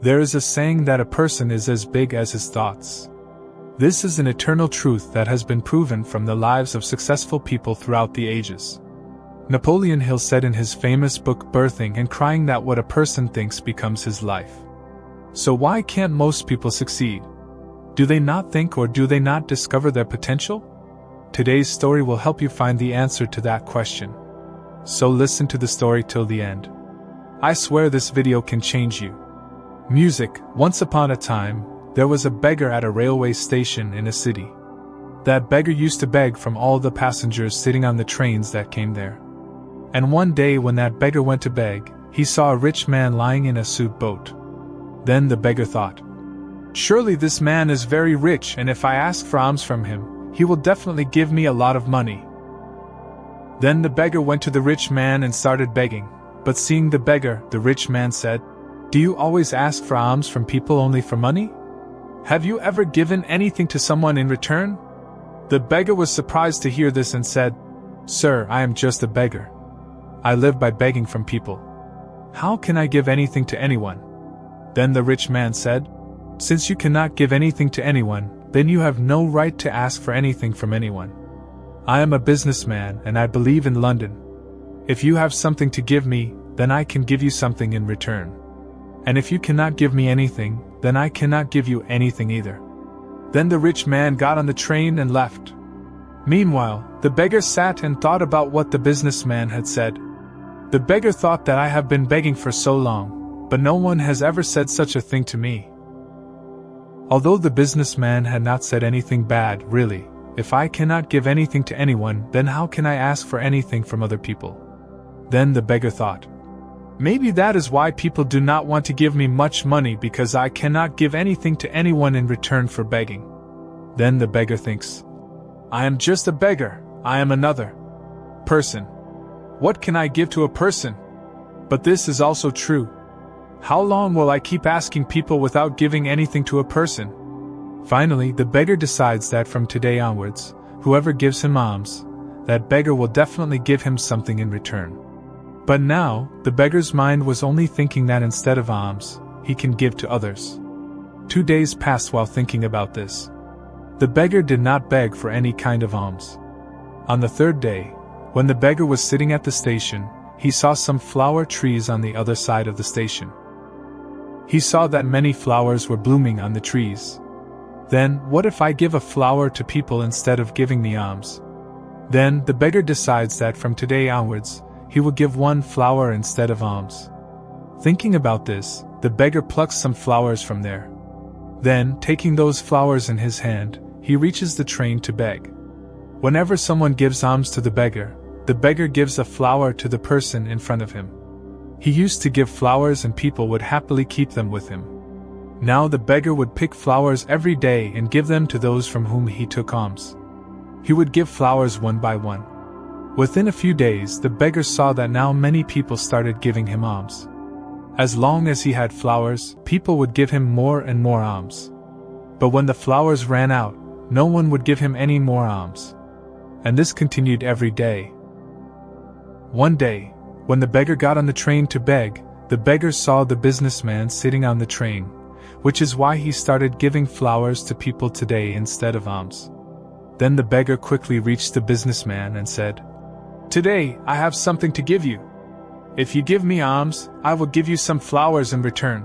There is a saying that a person is as big as his thoughts. This is an eternal truth that has been proven from the lives of successful people throughout the ages. Napoleon Hill said in his famous book Birthing and Crying that what a person thinks becomes his life. So why can't most people succeed? Do they not think, or do they not discover their potential? Today's story will help you find the answer to that question. So listen to the story till the end. I swear this video can change you. Music. Once upon a time, there was a beggar at a railway station in a city. That beggar used to beg from all the passengers sitting on the trains that came there. And one day when that beggar went to beg, he saw a rich man lying in a suit boat. Then the beggar thought, "Surely this man is very rich, and if I ask for alms from him, he will definitely give me a lot of money." Then the beggar went to the rich man and started begging, but seeing the beggar, the rich man said, "Do you always ask for alms from people only for money? Have you ever given anything to someone in return?" The beggar was surprised to hear this and said, "Sir, I am just a beggar. I live by begging from people. How can I give anything to anyone?" Then the rich man said, "Since you cannot give anything to anyone, then you have no right to ask for anything from anyone. I am a businessman and I believe in London. If you have something to give me, then I can give you something in return. And if you cannot give me anything, then I cannot give you anything either." Then the rich man got on the train and left. Meanwhile, the beggar sat and thought about what the businessman had said. The beggar thought that I have been begging for so long, but no one has ever said such a thing to me. Although the businessman had not said anything bad, really, if I cannot give anything to anyone, then how can I ask for anything from other people? Then the beggar thought, maybe that is why people do not want to give me much money, because I cannot give anything to anyone in return for begging. Then the beggar thinks, I am just a beggar, I am another person. What can I give to a person? But this is also true. How long will I keep asking people without giving anything to a person? Finally, the beggar decides that from today onwards, whoever gives him alms, that beggar will definitely give him something in return. But now, the beggar's mind was only thinking that instead of alms, he can give to others. 2 days passed while thinking about this. The beggar did not beg for any kind of alms. On the third day, when the beggar was sitting at the station, he saw some flower trees on the other side of the station. He saw that many flowers were blooming on the trees. Then, what if I give a flower to people instead of giving the alms? Then, the beggar decides that from today onwards, he will give 1 flower instead of alms. Thinking about this, the beggar plucks some flowers from there. Then, taking those flowers in his hand, he reaches the train to beg. Whenever someone gives alms to the beggar gives a flower to the person in front of him. He used to give flowers and people would happily keep them with him. Now the beggar would pick flowers every day and give them to those from whom he took alms. He would give flowers one by one. Within a few days, the beggar saw that now many people started giving him alms. As long as he had flowers, people would give him more and more alms. But when the flowers ran out, no one would give him any more alms. And this continued every day. One day, when the beggar got on the train to beg, the beggar saw the businessman sitting on the train, which is why he started giving flowers to people today instead of alms. Then the beggar quickly reached the businessman and said, "Today, I have something to give you. If you give me alms, I will give you some flowers in return."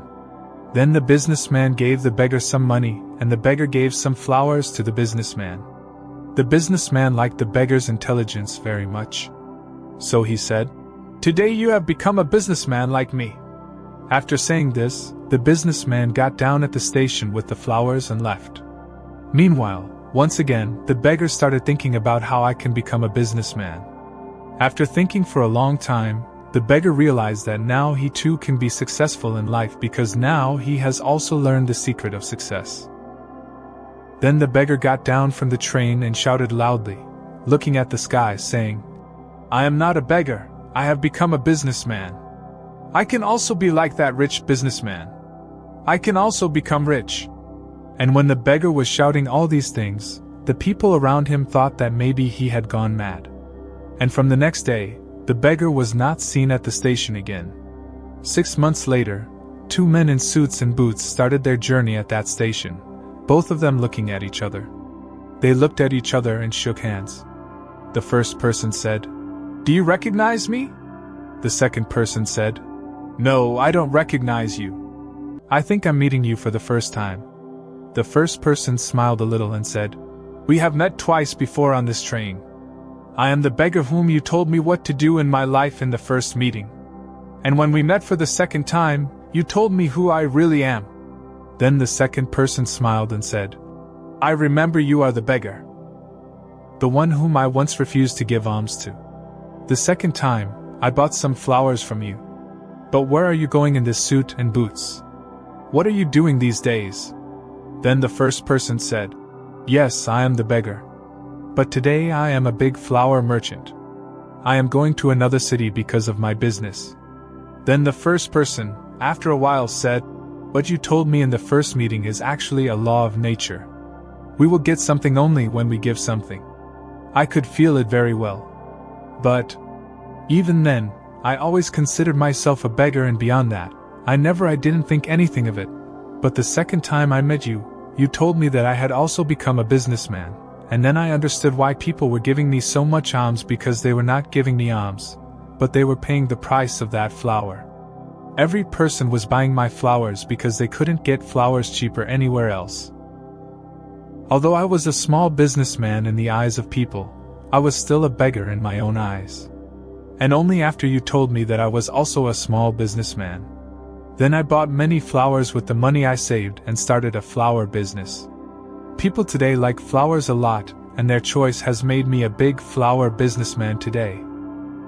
Then the businessman gave the beggar some money, and the beggar gave some flowers to the businessman. The businessman liked the beggar's intelligence very much. So he said, "Today you have become a businessman like me." After saying this, the businessman got down at the station with the flowers and left. Meanwhile, once again, the beggar started thinking about how I can become a businessman. After thinking for a long time, the beggar realized that now he too can be successful in life because now he has also learned the secret of success. Then the beggar got down from the train and shouted loudly, looking at the sky, saying, "I am not a beggar, I have become a businessman. I can also be like that rich businessman. I can also become rich." And when the beggar was shouting all these things, the people around him thought that maybe he had gone mad. And from the next day, the beggar was not seen at the station again. 6 months later, Two men in suits and boots started their journey at that station, both of them looking at each other. They looked at each other and shook hands. The first person said, "Do you recognize me?" The second person said, "No, I don't recognize you. I think I'm meeting you for the first time." The first person smiled a little and said, "We have met twice before on this train. I am the beggar whom you told me what to do in my life in the first meeting. And when we met for the second time, you told me who I really am." Then the second person smiled and said, "I remember you are the beggar. The one whom I once refused to give alms to. The second time, I bought some flowers from you. But where are you going in this suit and boots? What are you doing these days?" Then the first person said, "Yes, I am the beggar. But today I am a big flower merchant. I am going to another city because of my business." Then the first person, after a while, said, "What you told me in the first meeting is actually a law of nature. We will get something only when we give something. I could feel it very well. But even then, I always considered myself a beggar, and beyond that, I didn't think anything of it. But the second time I met you, you told me that I had also become a businessman, and then I understood why people were giving me so much alms, because they were not giving me alms, but they were paying the price of that flower. Every person was buying my flowers because they couldn't get flowers cheaper anywhere else. Although I was a small businessman in the eyes of people, I was still a beggar in my own eyes. And only after you told me that I was also a small businessman. Then I bought many flowers with the money I saved and started a flower business. People today like flowers a lot, and their choice has made me a big flower businessman today."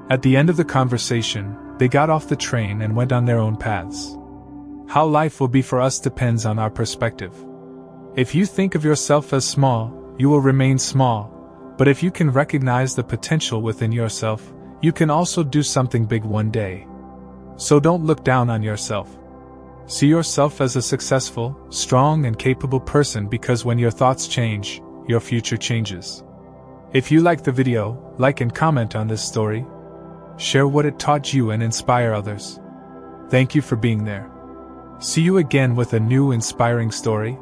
At the end of the conversation, they got off the train and went on their own paths. How life will be for us depends on our perspective. If you think of yourself as small, you will remain small, but if you can recognize the potential within yourself, you can also do something big one day. So don't look down on yourself. See yourself as a successful, strong, and capable person, because when your thoughts change, your future changes. If you like the video, like and comment on this story. Share what it taught you and inspire others. Thank you for being there. See you again with a new inspiring story.